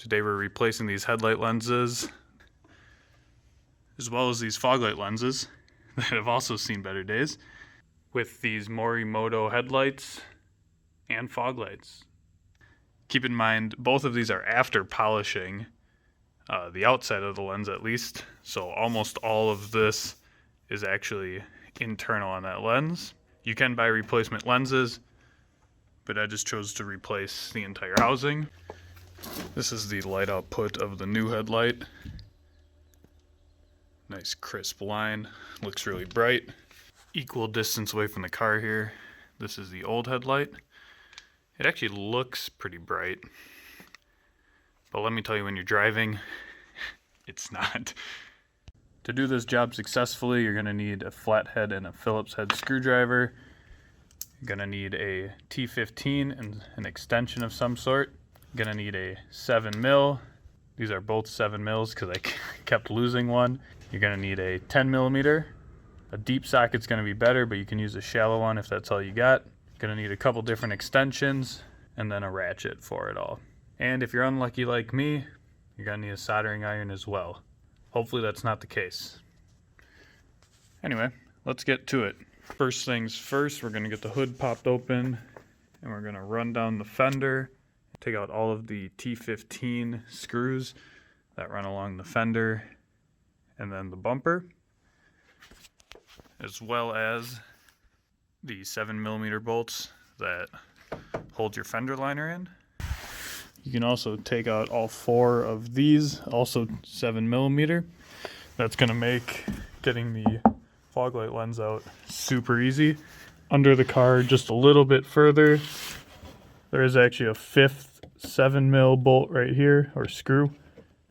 Today we're replacing these headlight lenses, as well as these fog light lenses that have also seen better days, with these Morimoto headlights and fog lights. Keep in mind, both of these are after polishing the outside of the lens at least, so almost all of this is actually internal on that lens. You can buy replacement lenses, but I just chose to replace the entire housing. This is the light output of the new headlight. Nice crisp line, looks really bright. Equal distance away from the car here. This is the old headlight. It actually looks pretty bright, but let me tell you, when you're driving, it's not. To do this job successfully, you're going to need a flathead and a Phillips head screwdriver. You're going to need a T15 and an extension of some sort. You're going to need a 7mm. These are both 7mm because I kept losing one. You're going to need a 10mm. A deep socket's going to be better, but you can use a shallow one if that's all you got. You're going to need a couple different extensions and then a ratchet for it all. And if you're unlucky like me, you're going to need a soldering iron as well. Hopefully that's not the case. Anyway, let's get to it. First things first, we're going to get the hood popped open and we're going to run down the fender, take out all of the T15 screws that run along the fender and then the bumper, as well as the 7mm bolts that hold your fender liner in. You can also take out all 4 of these, also 7mm. That's going to make getting the fog light lens out super easy. Under the car, just a little bit further, there is actually a 5th 7mm bolt right here, or screw,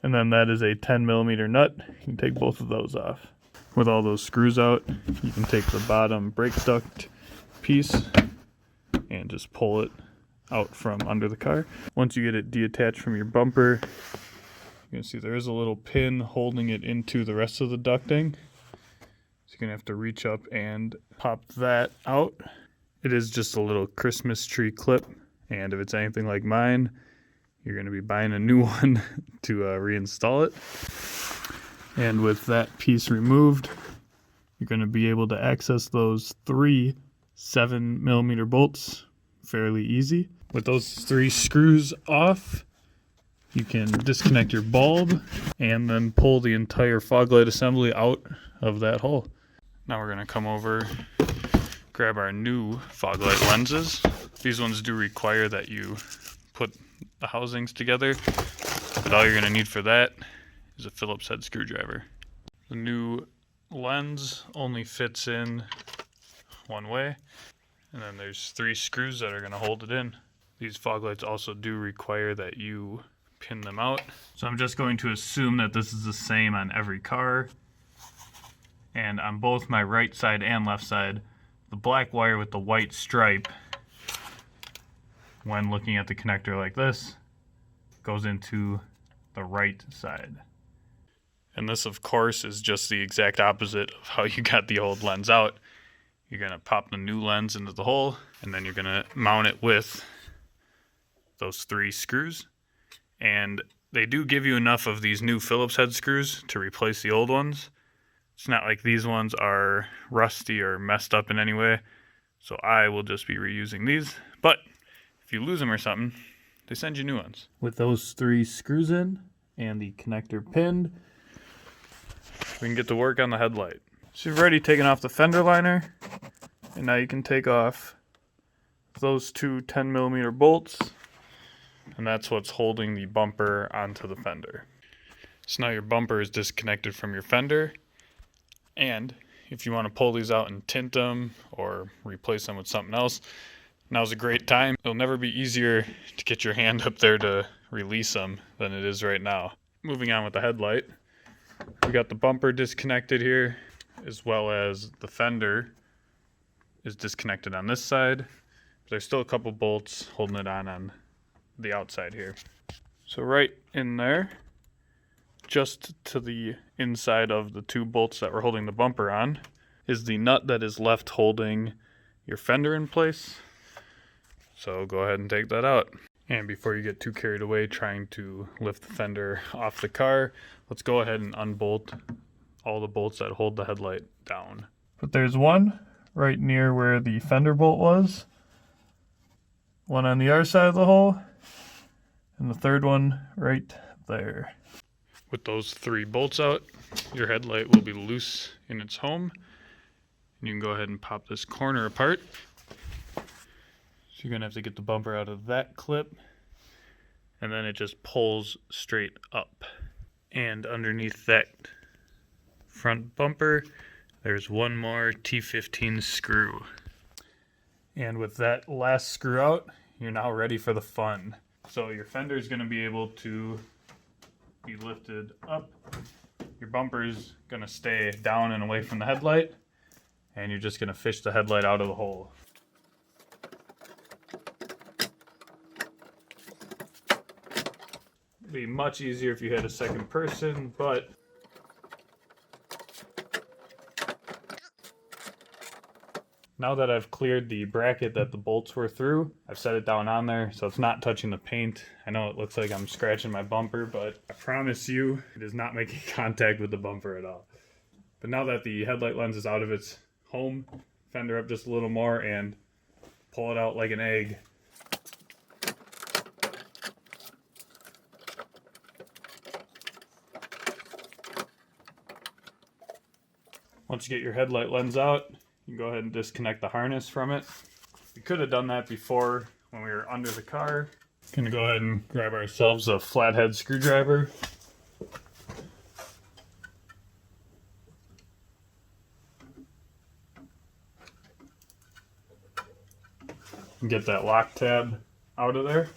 and then that is a 10mm nut. You can take both of those off. With all those screws out, you can take the bottom brake duct piece and just pull it out from under the car. Once you get it detached from your bumper, you can see there is a little pin holding it into the rest of the ducting. So you're gonna have to reach up and pop that out. It is just a little Christmas tree clip, and if it's anything like mine, you're gonna be buying a new one to reinstall it. And with that piece removed, you're gonna be able to access those 3 7mm bolts fairly easy. With those 3 screws off, you can disconnect your bulb and then pull the entire fog light assembly out of that hole. Now we're going to come over, grab our new fog light lenses. These ones do require that you put the housings together, but all you're going to need for that is a Phillips head screwdriver. The new lens only fits in one way, and then there's 3 screws that are going to hold it in. These fog lights also do require that you pin them out. So I'm just going to assume that this is the same on every car. And on both my right side and left side, the black wire with the white stripe, when looking at the connector like this, goes into the right side. And this, of course, is just the exact opposite of how you got the old lens out. You're going to pop the new lens into the hole, and then you're going to mount it with those 3 screws. And they do give you enough of these new Phillips head screws to replace the old ones. It's not like these ones are rusty or messed up in any way, so I will just be reusing these. But if you lose them or something, they send you new ones. With those 3 screws in and the connector pinned, we can get to work on the headlight. So you've already taken off the fender liner, and now you can take off those 2 10mm bolts, and that's what's holding the bumper onto the fender. So now your bumper is disconnected from your fender, and if you want to pull these out and tint them or replace them with something else, now's a great time. It'll never be easier to get your hand up there to release them than it is right now. Moving on with the headlight, we got the bumper disconnected here, as well as the fender is disconnected on this side. There's still a couple bolts holding it on the outside here. So right in there, just to the inside of the 2 bolts that were holding the bumper on, is the nut that is left holding your fender in place. So go ahead and take that out. And before you get too carried away trying to lift the fender off the car, let's go ahead and unbolt all the bolts that hold the headlight down. But there's one right near where the fender bolt was, one on the other side of the hole, and the third one right there. With those 3 bolts out, your headlight will be loose in its home. And you can go ahead and pop this corner apart. So you're gonna have to get the bumper out of that clip, and then it just pulls straight up. And underneath that front bumper, there's one more T15 screw. And with that last screw out, you're now ready for the fun. So your fender is gonna be able to be lifted up. Your bumper's gonna stay down and away from the headlight, and you're just gonna fish the headlight out of the hole. It'd be much easier if you had a second person, but now that I've cleared the bracket that the bolts were through, I've set it down on there so it's not touching the paint. I know it looks like I'm scratching my bumper, but I promise you it is not making contact with the bumper at all. But now that the headlight lens is out of its home, fender up just a little more and pull it out like an egg. Once you get your headlight lens out, you can go ahead and disconnect the harness from it. We could have done that before when we were under the car. Gonna go ahead and grab ourselves a flathead screwdriver. And get that lock tab out of there.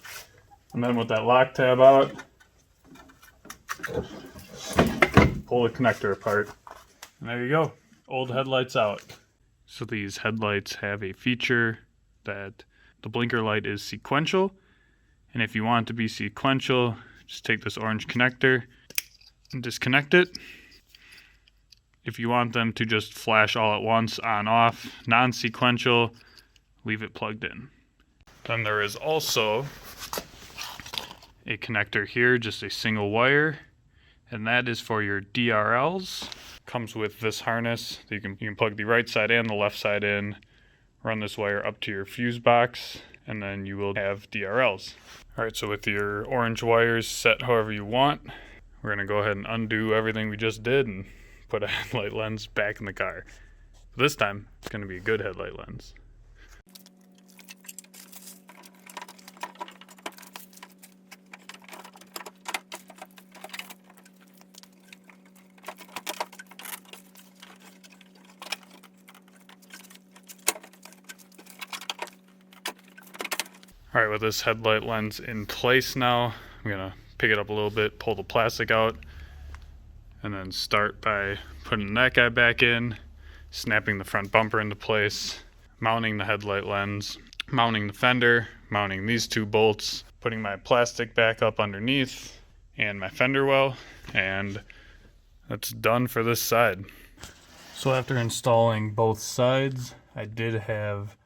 And then with that lock tab out, pull the connector apart. And there you go, old headlights out. So these headlights have a feature that the blinker light is sequential. And if you want it to be sequential, just take this orange connector and disconnect it. If you want them to just flash all at once, on, off, non-sequential, leave it plugged in. Then there is also a connector here, just a single wire, and that is for your DRLs. Comes with this harness. You can plug the right side and the left side in, run this wire up to your fuse box, and then you will have DRLs. All right, so with your orange wires set however you want, we're gonna go ahead and undo everything we just did and put a headlight lens back in the car. This time, it's gonna be a good headlight lens. All right, with this headlight lens in place now, I'm gonna pick it up a little bit, pull the plastic out, and then start by putting that guy back in, snapping the front bumper into place, mounting the headlight lens, mounting the fender, mounting these 2 bolts, putting my plastic back up underneath, and my fender well, and that's done for this side. So after installing both sides, I did have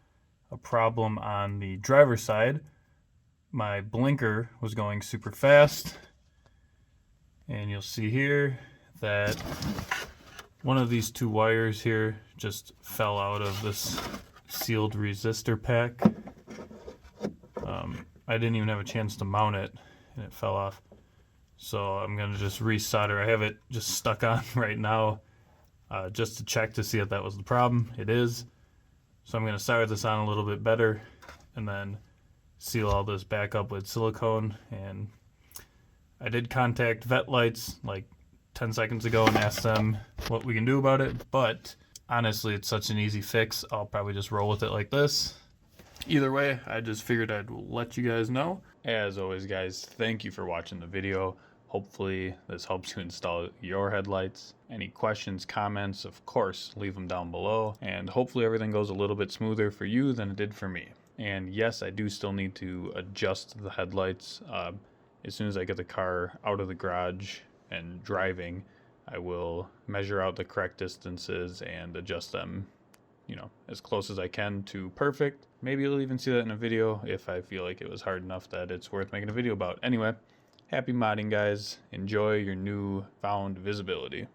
a problem on the driver's side. My blinker was going super fast, and you'll see here that one of these 2 wires here just fell out of this sealed resistor pack. I didn't even have a chance to mount it, and it fell off. So I'm gonna just resolder. I have it just stuck on right now, just to check to see if that was the problem. It is. So I'm going to solder this on a little bit better and then seal all this back up with silicone. And I did contact Vet Lights like 10 seconds ago and asked them what we can do about it, but honestly it's such an easy fix, I'll probably just roll with it like this. Either way, I just figured I'd let you guys know. As always guys, thank you for watching the video. Hopefully this helps you install your headlights. Any questions, comments, of course, leave them down below. And hopefully everything goes a little bit smoother for you than it did for me. And yes, I do still need to adjust the headlights. As soon as I get the car out of the garage and driving, I will measure out the correct distances and adjust them, you know, as close as I can to perfect. Maybe you'll even see that in a video if I feel like it was hard enough that it's worth making a video about. Anyway, happy modding, guys. Enjoy your new found visibility.